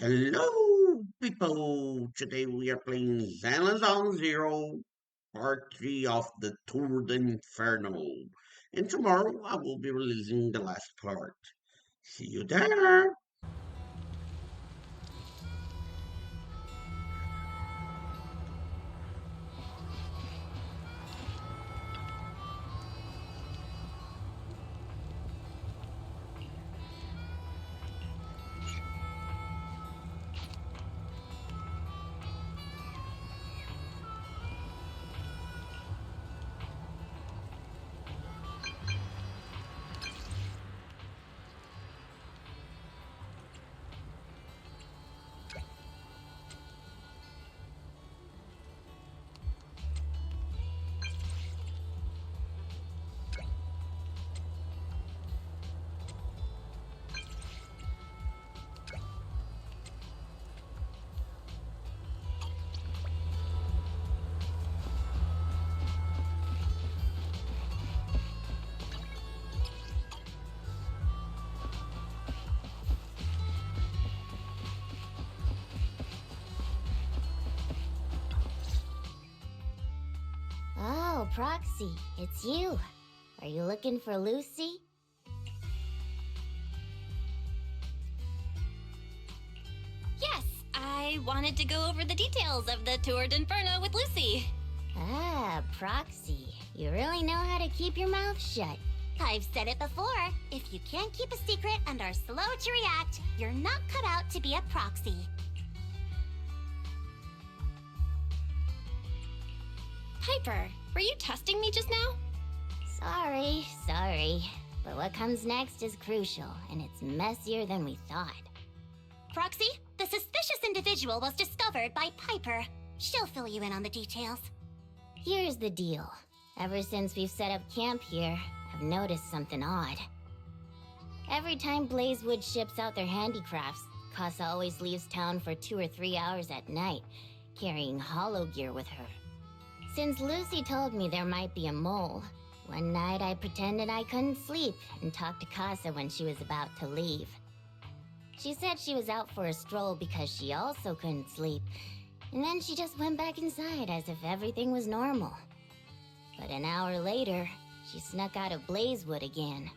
Hello, people! Today we are playing Zone Zero, part 3 of the Tour de Inferno. And tomorrow I will be releasing the last part. See you there! Oh, Proxy, it's you. Are you looking for Lucy? Yes, I wanted to go over the details of the Tour de Inferno with Lucy. Ah, Proxy. You really know how to keep your mouth shut. I've said it before. If you can't keep a secret and are slow to react, you're not cut out to be a proxy. Piper, were you testing me just now? Sorry. But what comes next is crucial, and it's messier than we thought. Proxy, the suspicious individual was discovered by Piper. She'll fill you in on the details. Here's the deal. Ever since we've set up camp here, I've noticed something odd. Every time Blazewood ships out their handicrafts, Casa always leaves town for 2 or 3 hours at night, carrying hollow gear with her. Since Lucy told me there might be a mole, one night I pretended I couldn't sleep and talked to Casa when she was about to leave. She said she was out for a stroll because she also couldn't sleep, and then she just went back inside as if everything was normal. But an hour later, she snuck out of Blazewood again.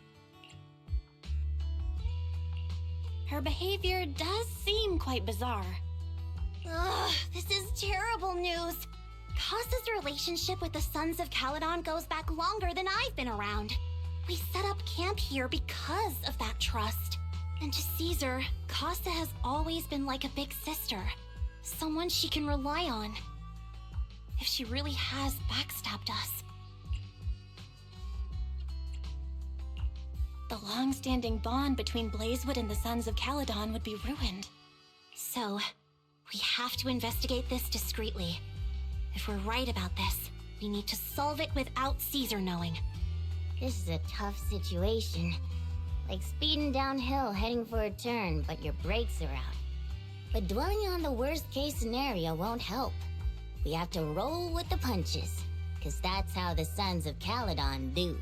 Her behavior does seem quite bizarre. Ugh, this is terrible news. Casa's relationship with the Sons of Caledon goes back longer than I've been around. We set up camp here because of that trust. And to Caesar, Casa has always been like a big sister. Someone she can rely on. If she really has backstabbed us. The long-standing bond between Blazewood and the Sons of Caledon would be ruined. So, we have to investigate this discreetly. If we're right about this, we need to solve it without Caesar knowing. This is a tough situation. Like speeding downhill heading for a turn, but your brakes are out. But dwelling on the worst-case scenario won't help. We have to roll with the punches, because that's how the Sons of Caledon do.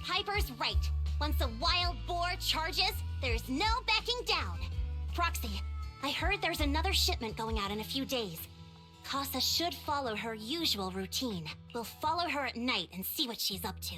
Piper's right. Once a wild boar charges, there's no backing down. Proxy, I heard there's another shipment going out in a few days. Casa should follow her usual routine. We'll follow her at night and see what she's up to.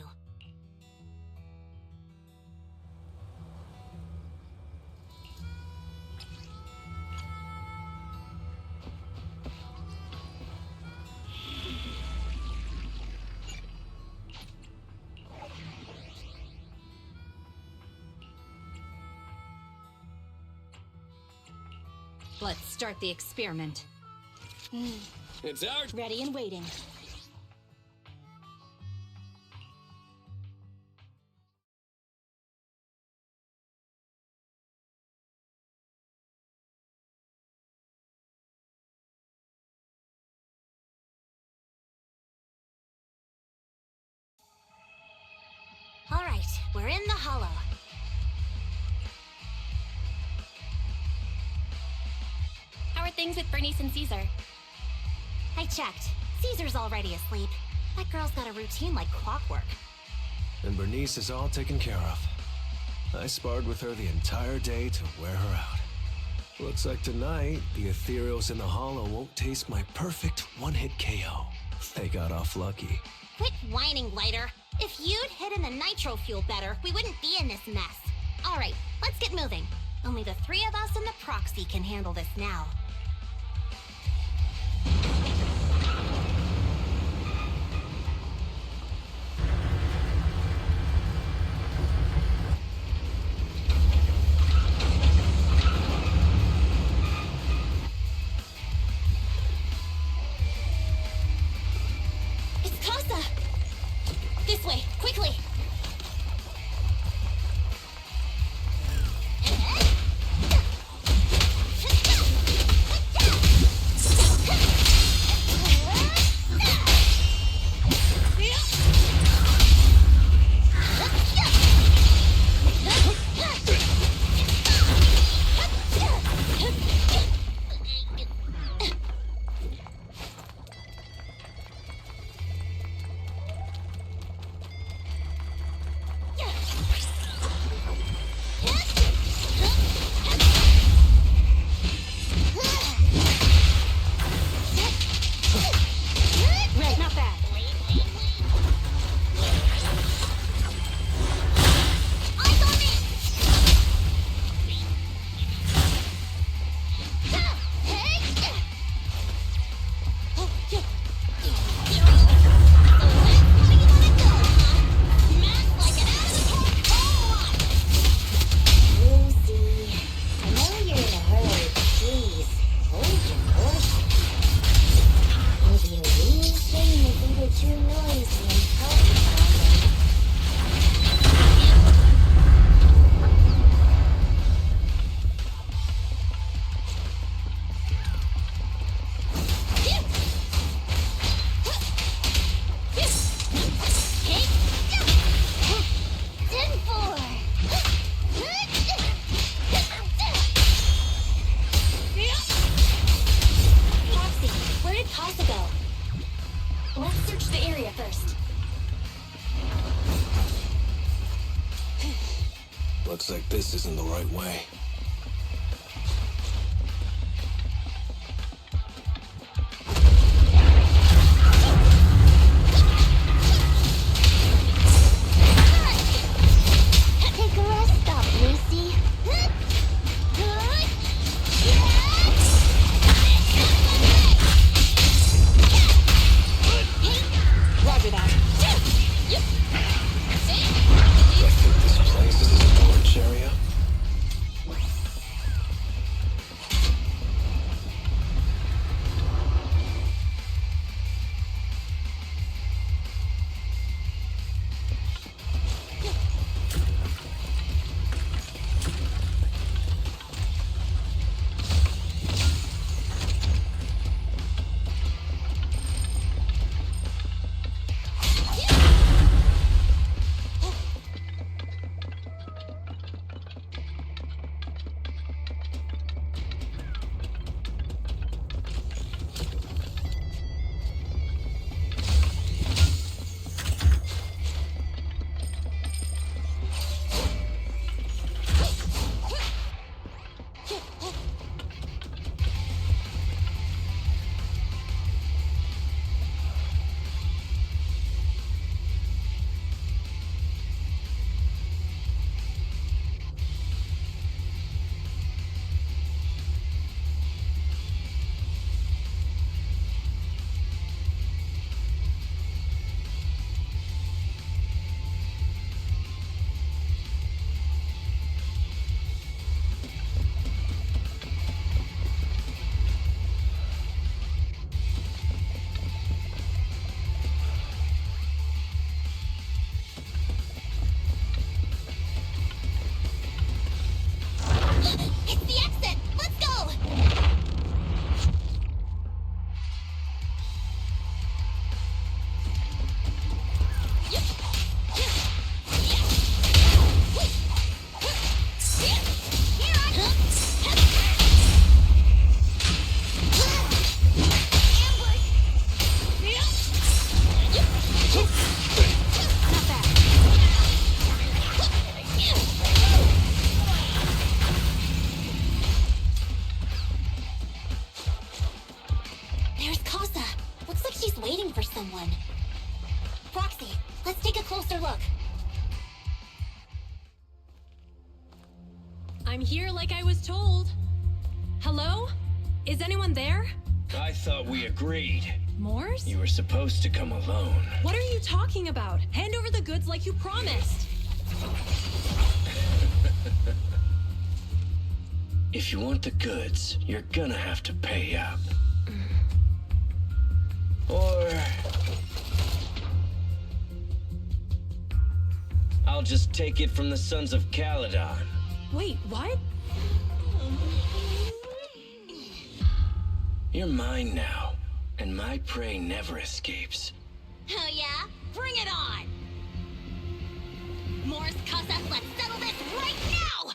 Let's start the experiment. It's ours. Ready and waiting. All right, we're in the hollow. How are things with Bernice and Caesar? I checked. Caesar's already asleep. That girl's got a routine like clockwork. And Bernice is all taken care of. I sparred with her the entire day to wear her out. Looks like tonight, the Ethereals in the Hollow won't taste my perfect one-hit KO. They got off lucky. Quit whining, Lighter. If you'd hidden the nitro fuel better, we wouldn't be in this mess. All right, let's get moving. Only the three of us and the proxy can handle this now. It's Casa! This way, quickly! Red, not bad. Eyes on me! Lucy, I know you're in a hurry, but please, hold your horses. Maybe a real thing is either too noisy and palpitating. Proxy, where did Casa go? Let's search the area first. Looks like this isn't the right way. Take a rest stop, Lucy. Roger that. I think this place is a storage area. waiting for someone. Proxy, let's take a closer look. I'm here like I was told. Hello? Is anyone there? I thought we agreed. Morse? You were supposed to come alone. What are you talking about? Hand over the goods like you promised. If you want the goods, you're gonna have to pay up. Or... I'll just take it from the Sons of Caledon. Wait, what? You're mine now, and my prey never escapes. Oh yeah? Bring it on! Morse Casa, let's settle this right now!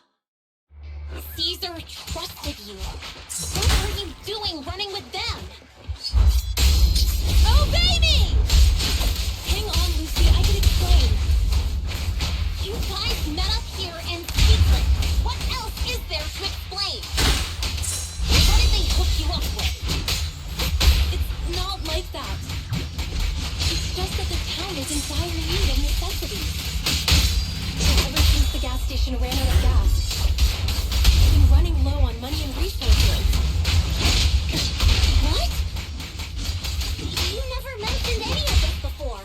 Caesar trusted you. What are you doing running with them? Obey me! Hang on, Lucy, I can explain. You guys met up here in secret. What else is there to explain? What did they hook you up with? It's not like that. It's just that the town is in dire need of necessities. Ever since the gas station ran out of gas, I've been running low on money and resources. What? You never mentioned any of this before.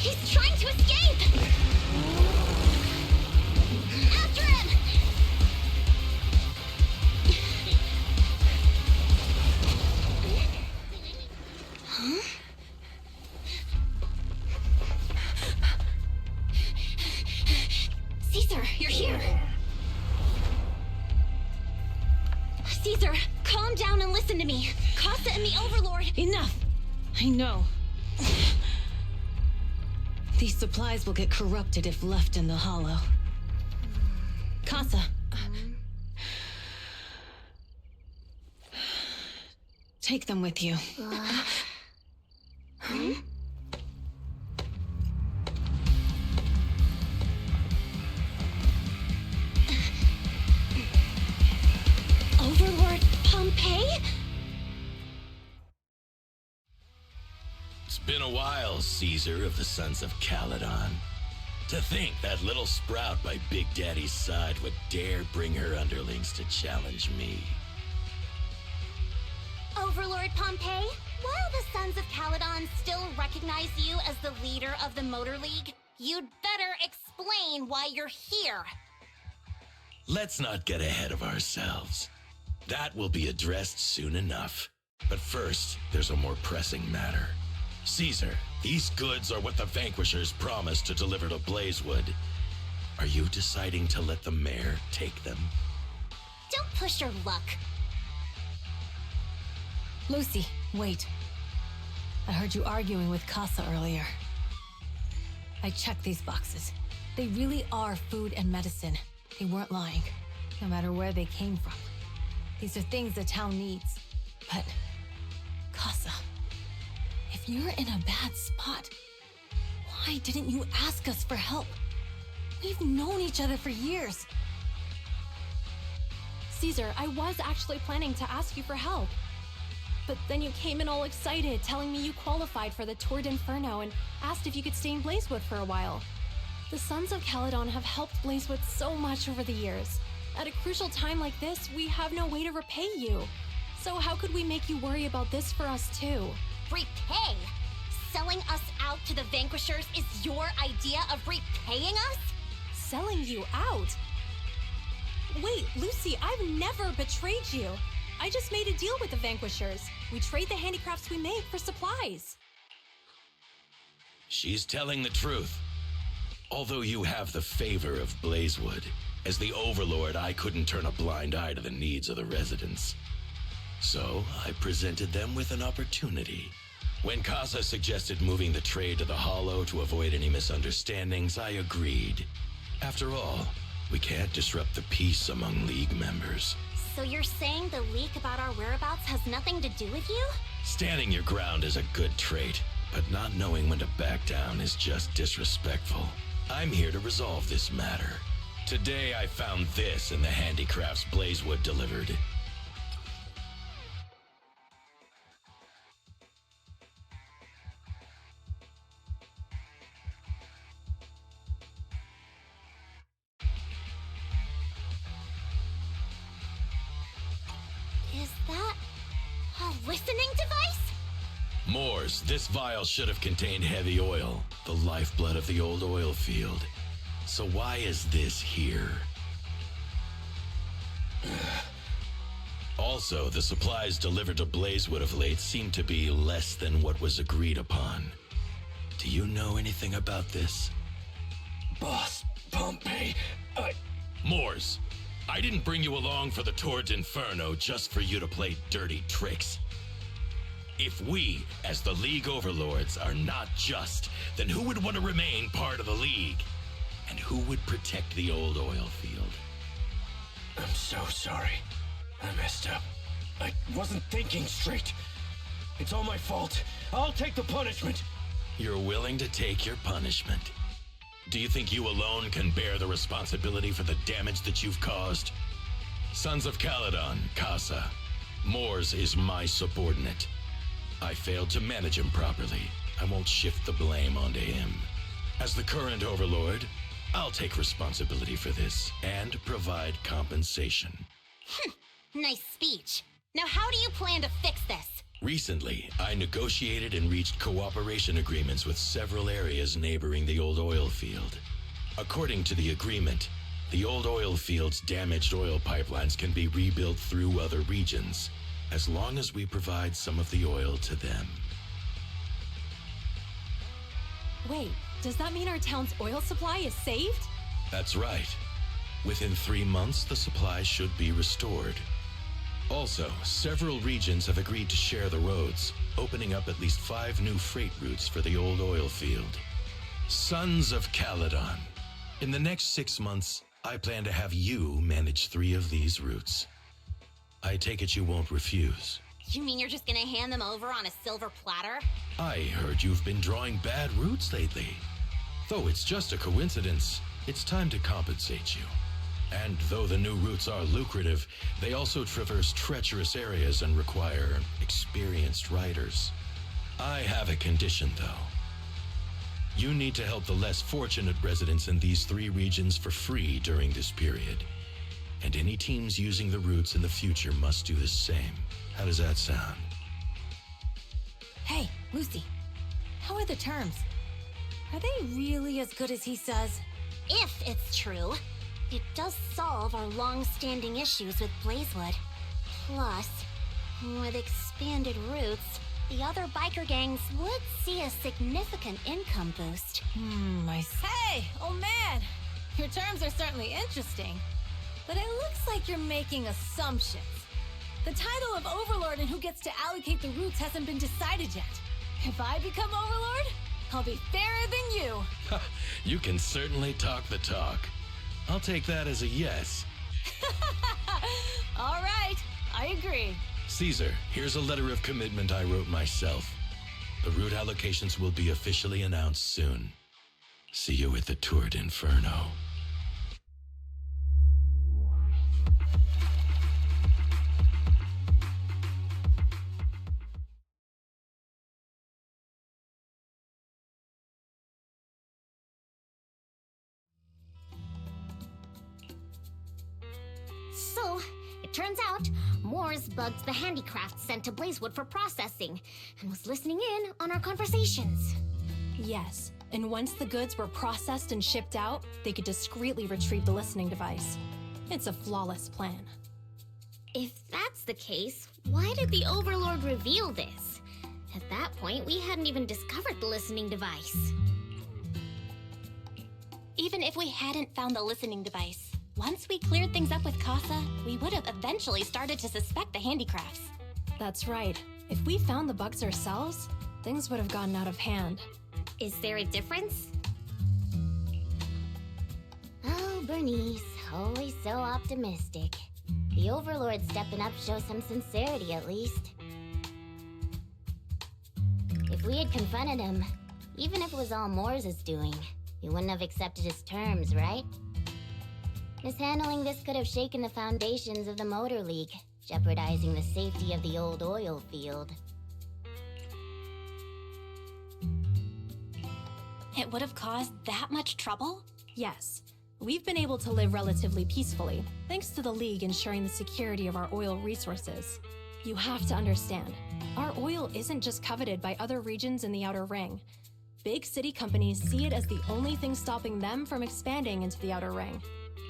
He's trying to escape! After him! Huh? Caesar, you're here! Caesar, calm down and listen to me. Casa and the Overlord... Enough! I know. These supplies will get corrupted if left in the hollow. Casa. Take them with you. Overlord Pompeii? It's been a while, Caesar of the Sons of Caledon. To think that little sprout by Big Daddy's side would dare bring her underlings to challenge me. Overlord Pompeii, while the Sons of Caledon still recognize you as the leader of the Motor League, you'd better explain why you're here. Let's not get ahead of ourselves. That will be addressed soon enough. But first, there's a more pressing matter. Caesar, these goods are what the Vanquishers promised to deliver to Blazewood. Are you deciding to let the mayor take them? Don't push your luck. Lucy, wait. I heard you arguing with Casa earlier. I checked these boxes. They really are food and medicine. They weren't lying, no matter where they came from. These are things the town needs. But, Casa, if you're in a bad spot, why didn't you ask us for help? We've known each other for years. Caesar, I was actually planning to ask you for help. But then you came in all excited, telling me you qualified for the Tour de Inferno and asked if you could stay in Blazewood for a while. The Sons of Caledon have helped Blazewood so much over the years. At a crucial time like this, we have no way to repay you. So how could we make you worry about this for us too? Repay? Selling us out to the Vanquishers is your idea of repaying us? Selling you out? Wait, Lucy, I've never betrayed you. I just made a deal with the Vanquishers. We trade the handicrafts we make for supplies. She's telling the truth. Although you have the favor of Blazewood, as the Overlord, I couldn't turn a blind eye to the needs of the residents. So I presented them with an opportunity. When Casa suggested moving the trade to the Hollow to avoid any misunderstandings, I agreed. After all, we can't disrupt the peace among League members. So you're saying the leak about our whereabouts has nothing to do with you? Standing your ground is a good trait, But not knowing when to back down is just disrespectful. I'm here to resolve this matter. Today I found this in the handicrafts Blazewood delivered. Is that a listening device? Moors, this vial should have contained heavy oil, the lifeblood of the old oil field. So why is this here? Also, the supplies delivered to Blazewood of late seem to be less than what was agreed upon. Do you know anything about this? Boss, Pompey, Moors, I didn't bring you along for the Tour de Inferno just for you to play dirty tricks. If we, as the League Overlords, are not just, then who would want to remain part of the League? And who would protect the old oil field? I'm so sorry. I messed up. I wasn't thinking straight. It's all my fault. I'll take the punishment. You're willing to take your punishment. Do you think you alone can bear the responsibility for the damage that you've caused? Sons of Caledon, Casa. Moors is my subordinate. I failed to manage him properly. I won't shift the blame onto him. As the current overlord, I'll take responsibility for this and provide compensation. Nice speech. Now how do you plan to fix this? Recently, I negotiated and reached cooperation agreements with several areas neighboring the old oil field. According to the agreement, the old oil field's damaged oil pipelines can be rebuilt through other regions, as long as we provide some of the oil to them. Wait, does that mean our town's oil supply is saved? That's right. Within 3 months, the supply should be restored. Also, several regions have agreed to share the roads, opening up at least 5 new freight routes for the old oil field. Sons of Caledon. In the next 6 months, I plan to have you manage 3 of these routes. I take it you won't refuse. You mean you're just gonna hand them over on a silver platter? I heard you've been drawing bad routes lately. Though it's just a coincidence, it's time to compensate you. And though the new routes are lucrative, they also traverse treacherous areas and require experienced riders. I have a condition, though. You need to help the less fortunate residents in these 3 regions for free during this period. And any teams using the routes in the future must do the same. How does that sound? Hey, Lucy. How are the terms? Are they really as good as he says? If it's true, it does solve our long-standing issues with Blazewood. Plus, with expanded routes, the other biker gangs would see a significant income boost. I see. Hey, oh man! Your terms are certainly interesting, but it looks like you're making assumptions. The title of Overlord and who gets to allocate the routes hasn't been decided yet. If I become Overlord, I'll be fairer than you. You can certainly talk the talk. I'll take that as a yes. All right, I agree. Caesar, here's a letter of commitment I wrote myself. The route allocations will be officially announced soon. See you at the Tour de Inferno. So, it turns out, Moores bugged the handicrafts sent to Blazewood for processing, and was listening in on our conversations. Yes, and once the goods were processed and shipped out, they could discreetly retrieve the listening device. It's a flawless plan. If that's the case, why did the Overlord reveal this? At that point, we hadn't even discovered the listening device. Even if we hadn't found the listening device, once we cleared things up with Casa, we would have eventually started to suspect the handicrafts. That's right. If we found the bugs ourselves, things would have gotten out of hand. Is there a difference? Oh, Bernice, always so optimistic. The Overlord stepping up shows some sincerity, at least. If If we had confronted him, even if it was all Moore's doing, he wouldn't have accepted his terms, right? Mishandling this could have shaken the foundations of the Motor League, jeopardizing the safety of the old oil field. It would have caused that much trouble? Yes. We've been able to live relatively peacefully, thanks to the League ensuring the security of our oil resources. You have to understand, our oil isn't just coveted by other regions in the Outer Ring. Big city companies see it as the only thing stopping them from expanding into the Outer Ring.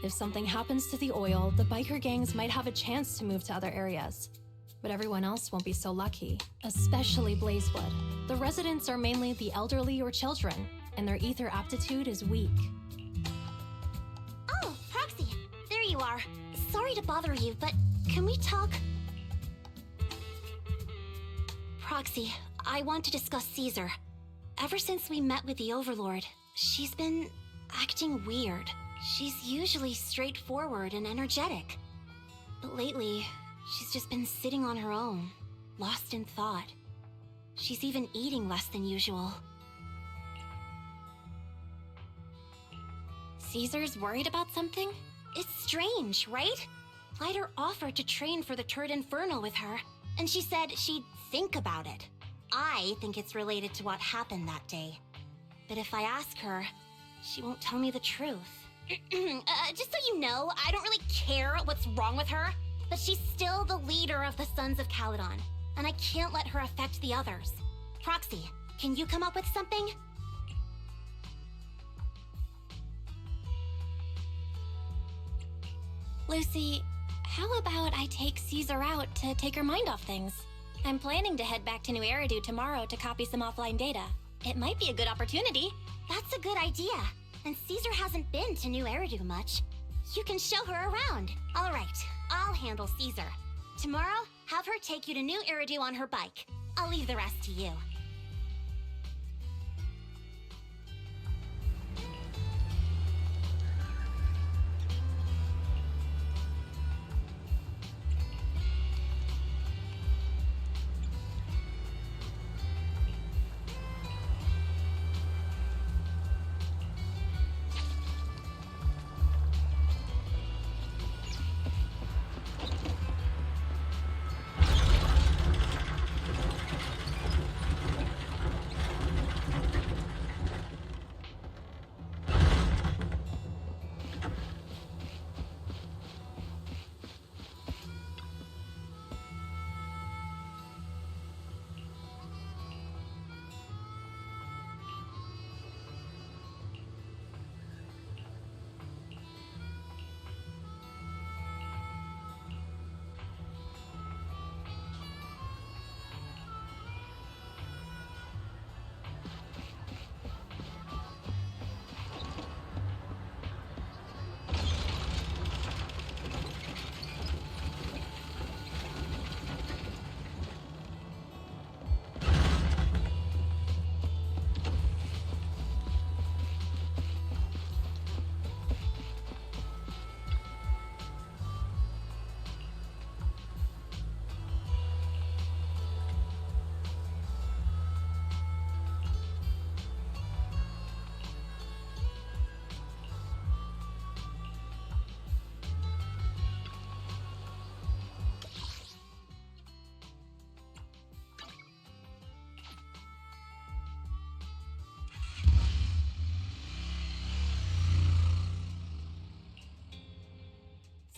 If something happens to the oil, the biker gangs might have a chance to move to other areas. But everyone else won't be so lucky, especially Blazewood. The residents are mainly the elderly or children, and their ether aptitude is weak. Oh, Proxy, there you are. Sorry to bother you, but can we talk? Proxy, I want to discuss Caesar. Ever since we met with the Overlord, she's been acting weird. She's usually straightforward and energetic. But lately, she's just been sitting on her own, lost in thought. She's even eating less than usual. Caesar's worried about something? It's strange, right? Lighter offered to train for the Tour de Inferno with her, and she said she'd think about it. I think it's related to what happened that day. But if I ask her, she won't tell me the truth. Just so you know, I don't really care what's wrong with her, but she's still the leader of the Sons of Caledon, and I can't let her affect the others. Proxy, can you come up with something? Lucy, how about I take Caesar out to take her mind off things? I'm planning to head back to New Eridu tomorrow to copy some offline data. It might be a good opportunity. That's a good idea. And Caesar hasn't been to New Eridu much. You can show her around. All right, I'll handle Caesar. Tomorrow, have her take you to New Eridu on her bike. I'll leave the rest to you.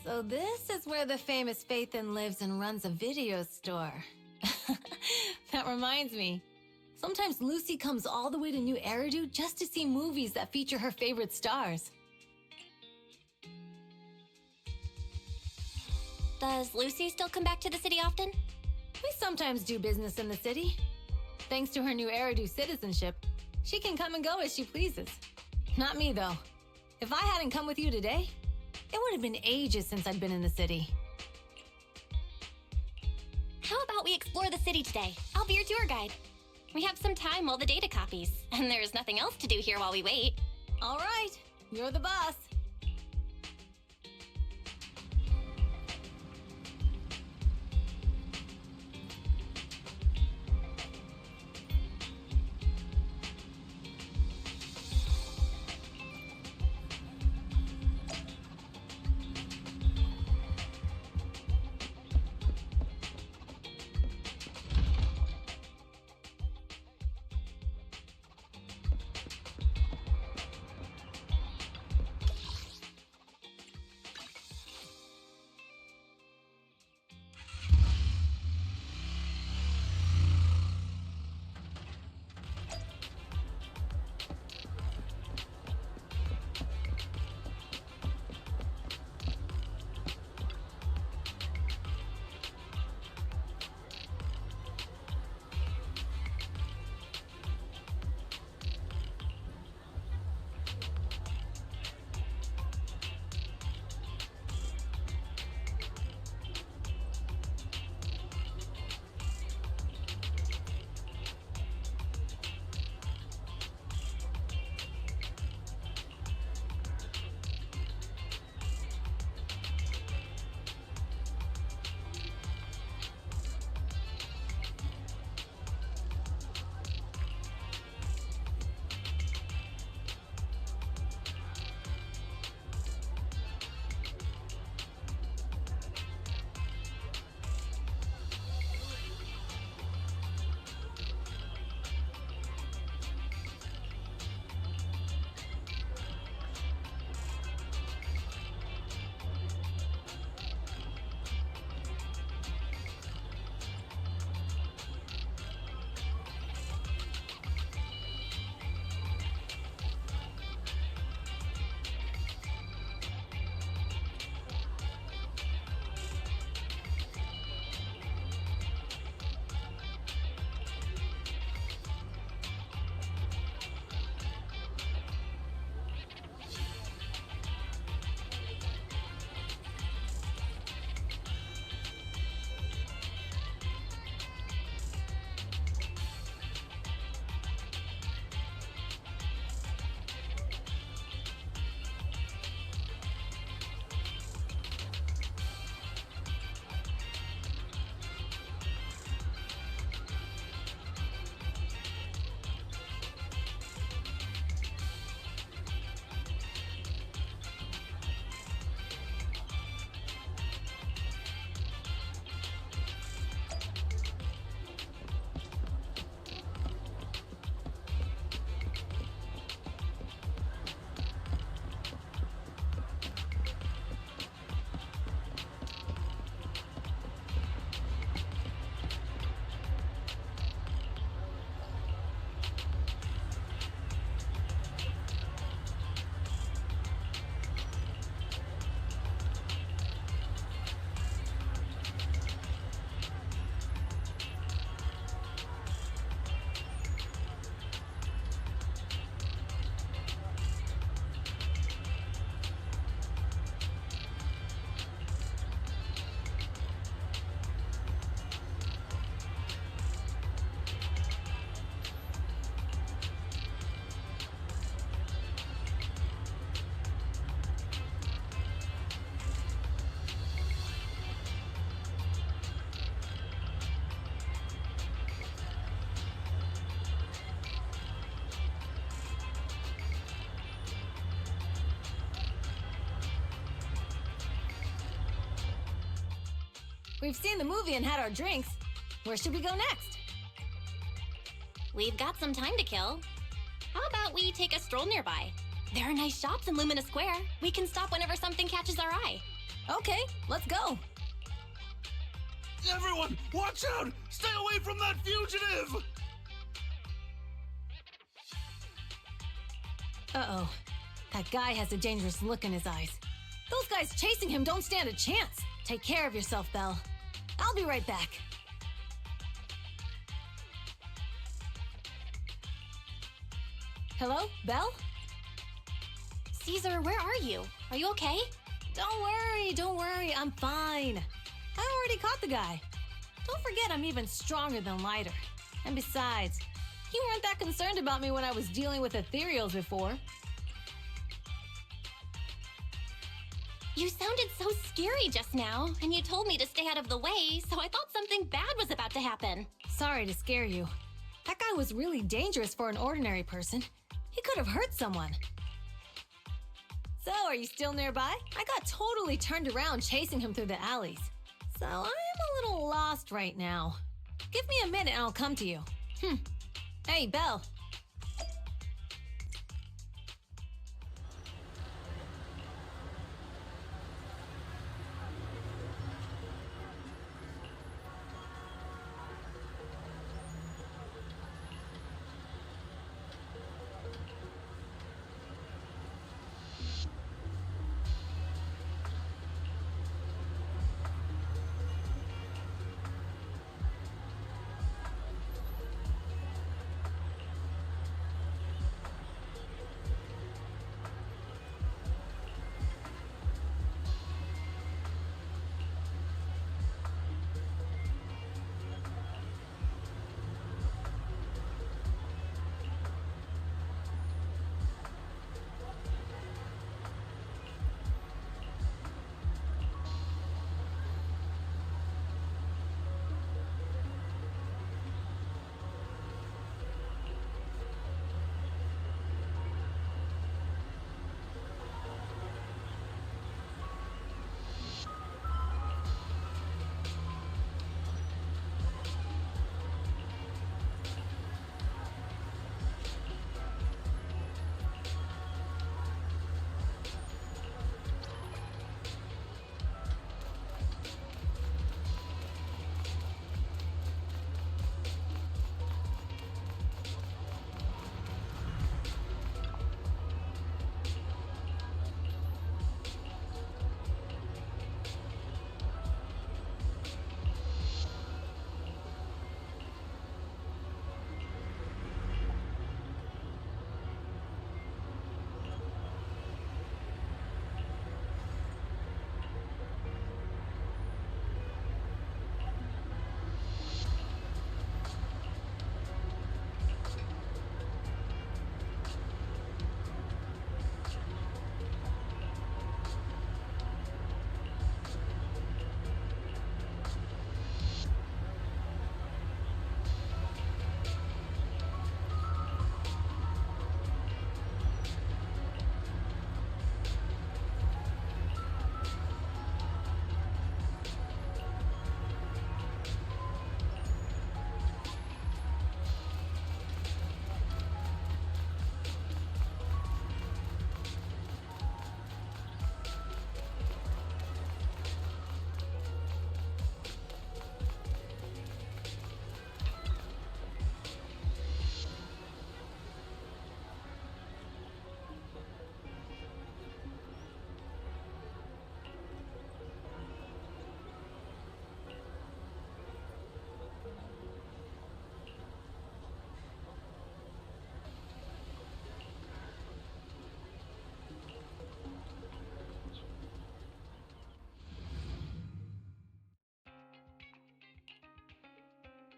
So this is where the famous Faithin lives and runs a video store. That reminds me. Sometimes Lucy comes all the way to New Eridu just to see movies that feature her favorite stars. Does Lucy still come back to the city often? We sometimes do business in the city. Thanks to her New Eridu citizenship, she can come and go as she pleases. Not me, though. If I hadn't come with you today, it would have been ages since I'd been in the city. How about we explore the city today? I'll be your tour guide. We have some time while the data copies, and there's nothing else to do here while we wait. All right, you're the boss. We've seen the movie and had our drinks. Where should we go next? We've got some time to kill. How about we take a stroll nearby? There are nice shops in Lumina Square. We can stop whenever something catches our eye. Okay, let's go. Everyone, watch out! Stay away from that fugitive! Uh-oh. That guy has a dangerous look in his eyes. Those guys chasing him don't stand a chance. Take care of yourself, Belle. I'll be right back. Hello, Belle? Caesar, where are you? Are you okay? Don't worry, I'm fine. I already caught the guy. Don't forget I'm even stronger than Lighter. And besides, you weren't that concerned about me when I was dealing with ethereals before. You sounded so scary just now, and you told me to stay out of the way, so I thought something bad was about to happen. Sorry to scare you. That guy was really dangerous for an ordinary person. He could have hurt someone. So, are you still nearby? I got totally turned around chasing him through the alleys. So, I am a little lost right now. Give me a minute and I'll come to you. Hey, Belle.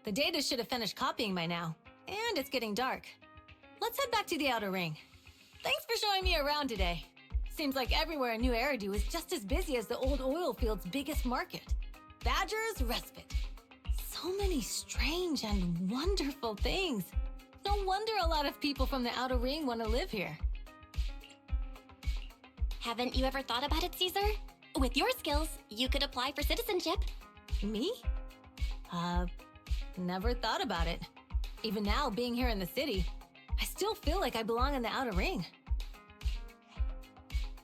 The data should have finished copying by now. And it's getting dark. Let's head back to the Outer Ring. Thanks for showing me around today. Seems like everywhere in New Eridu is just as busy as the old oil field's biggest market. Badger's Respite. So many strange and wonderful things. No wonder a lot of people from the Outer Ring want to live here. Haven't you ever thought about it, Caesar? With your skills, you could apply for citizenship. Me? Never thought about it. Even now, being here in the city, I still feel like I belong in the outer ring.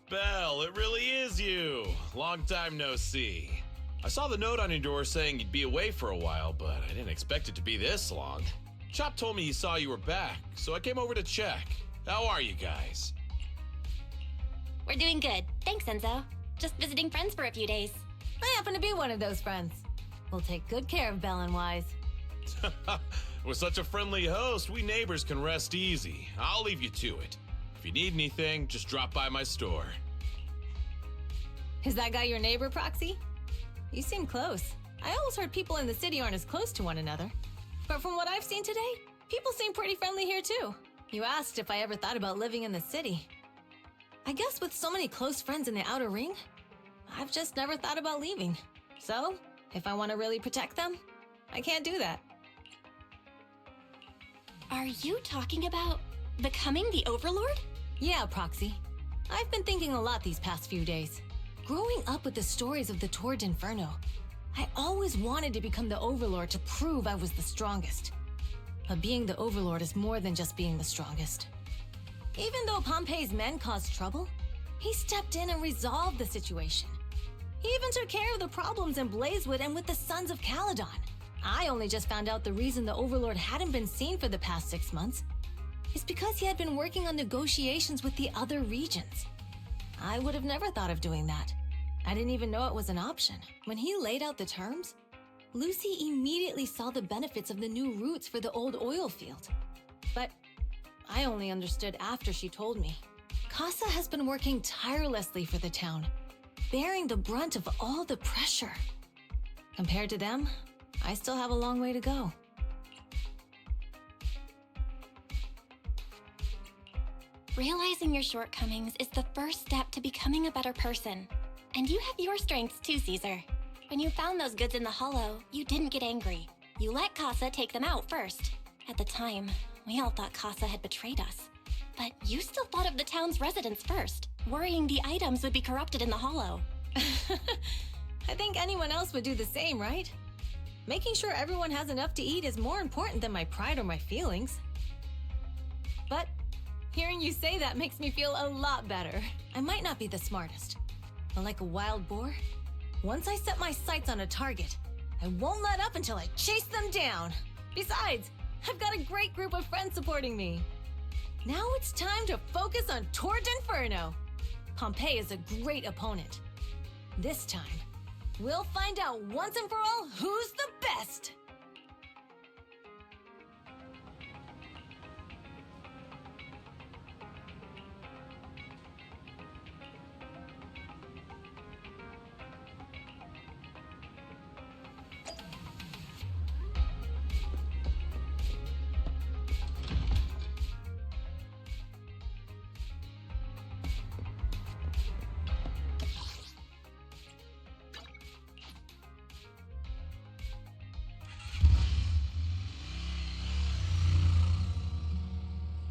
Belle, it really is you. Long time no see. I saw the note on your door saying you'd be away for a while, but I didn't expect it to be this long. Chop told me he saw you were back, so I came over to check. How are you guys? We're doing good. Thanks, Enzo. Just visiting friends for a few days. I happen to be one of those friends. We'll take good care of Belle and Wise. With such a friendly host, we neighbors can rest easy. I'll leave you to it. If you need anything, just drop by my store. Is that guy your neighbor, Proxy? You seem close. I always heard people in the city aren't as close to one another. But from what I've seen today, people seem pretty friendly here too. You asked if I ever thought about living in the city. I guess with so many close friends in the outer ring, I've just never thought about leaving. So, if I want to really protect them, I can't do that. Are you talking about becoming the Overlord? Yeah, Proxy. I've been thinking a lot these past few days. Growing up with the stories of the Tour de Inferno, I always wanted to become the Overlord to prove I was the strongest. But being the Overlord is more than just being the strongest. Even though Pompey's men caused trouble, he stepped in and resolved the situation. He even took care of the problems in Blazewood and with the Sons of Caledon. I only just found out the reason the Overlord hadn't been seen for the past 6 months is because he had been working on negotiations with the other regions. I would have never thought of doing that. I didn't even know it was an option. When he laid out the terms, Lucy immediately saw the benefits of the new routes for the old oil field. But I only understood after she told me. Casa has been working tirelessly for the town, bearing the brunt of all the pressure. Compared to them, I still have a long way to go. Realizing your shortcomings is the first step to becoming a better person. And you have your strengths too, Caesar. When you found those goods in the hollow, you didn't get angry. You let Casa take them out first. At the time, we all thought Casa had betrayed us. But you still thought of the town's residents first, worrying the items would be corrupted in the hollow. I think anyone else would do the same, right? Making sure everyone has enough to eat is more important than my pride or my feelings. But hearing you say that makes me feel a lot better. I might not be the smartest, but like a wild boar, once I set my sights on a target, I won't let up until I chase them down. Besides, I've got a great group of friends supporting me. Now it's time to focus on Tour de Inferno. Pompey is a great opponent. This time, we'll find out once and for all who's the best!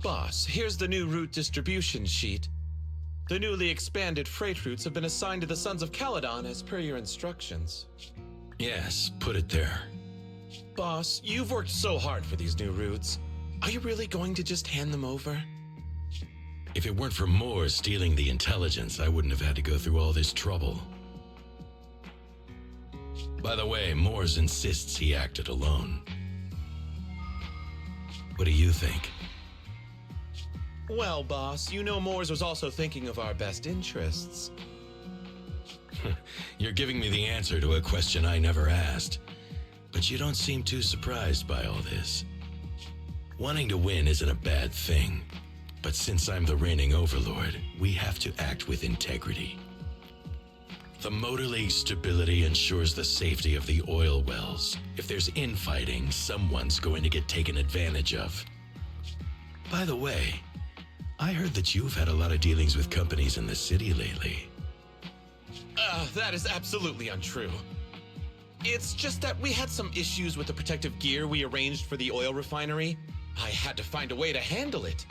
Boss, here's the new route distribution sheet. The newly expanded freight routes have been assigned to the Sons of Caledon as per your instructions. Yes, put it there. Boss, you've worked so hard for these new routes. Are you really going to just hand them over? If it weren't for Moore stealing the intelligence, I wouldn't have had to go through all this trouble. By the way, Moores insists he acted alone. What do you think? Well, boss, you know Moores was also thinking of our best interests. You're giving me the answer to a question I never asked. But you don't seem too surprised by all this. Wanting to win isn't a bad thing. But since I'm the reigning overlord, we have to act with integrity. The Motor League's stability ensures the safety of the oil wells. If there's infighting, someone's going to get taken advantage of. By the way, I heard that you've had a lot of dealings with companies in the city lately. That is absolutely untrue. It's just that we had some issues with the protective gear we arranged for the oil refinery. I had to find a way to handle it.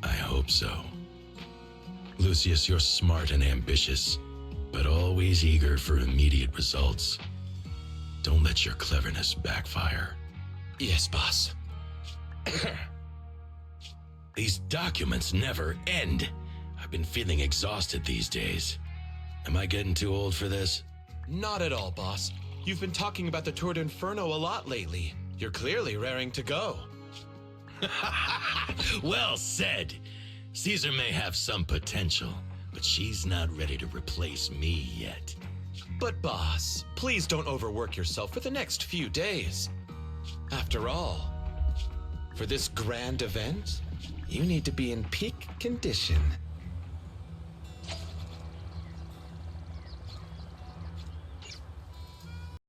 I hope so. Lucius, you're smart and ambitious, but always eager for immediate results. Don't let your cleverness backfire. Yes, boss. These documents never end. I've been feeling exhausted these days. Am I getting too old for this? Not at all, boss. You've been talking about the Tour de Inferno a lot lately. You're clearly raring to go. Well said. Caesar may have some potential, but she's not ready to replace me yet. But boss, please don't overwork yourself for the next few days. After all, for this grand event, you need to be in peak condition.